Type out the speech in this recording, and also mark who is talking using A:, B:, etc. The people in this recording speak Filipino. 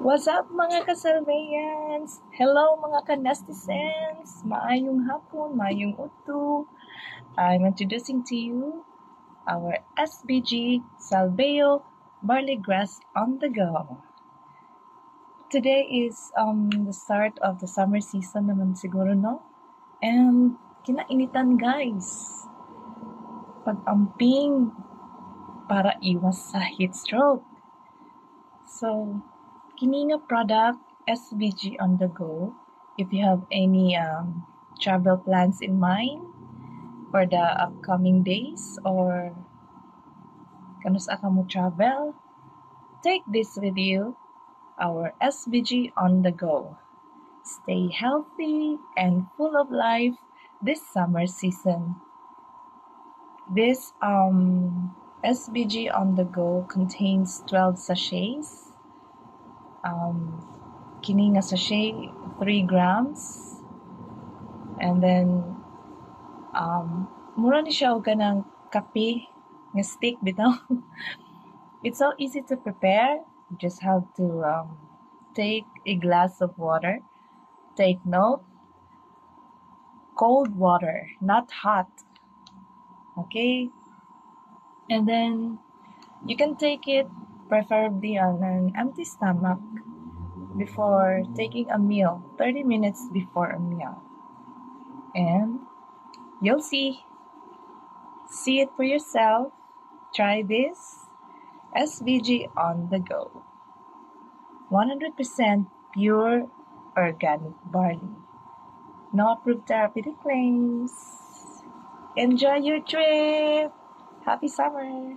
A: What's up mga kasalbayans? Hello mga kanestizens! Maayong hapon, maayong uto. I'm introducing to you our SBG Salveo Barley Grass on the Go. Today is the start of the summer season naman siguro, no? And kinainitan guys. Pag-amping para iwas sa heat stroke. So, kini nga product SBG on the go. If you have any travel plans in mind for the upcoming days or kanus ka mo travel, take this with you, our SBG on the go. Stay healthy and full of life this summer season. This SBG on the go contains 12 sachets. Kini nga sachet 3 grams, and then mura ni siya og kanang kape nga stick bitaw. It's so easy to prepare. You just have to take a glass of water. Take note, cold water, not hot. Okay, and then you can take it preferably on an empty stomach before taking a meal, 30 minutes before a meal. And you'll see it for yourself. Try this SVG on the go. 100% pure organic barley. No approved therapeutic claims. Enjoy your trip. Happy summer.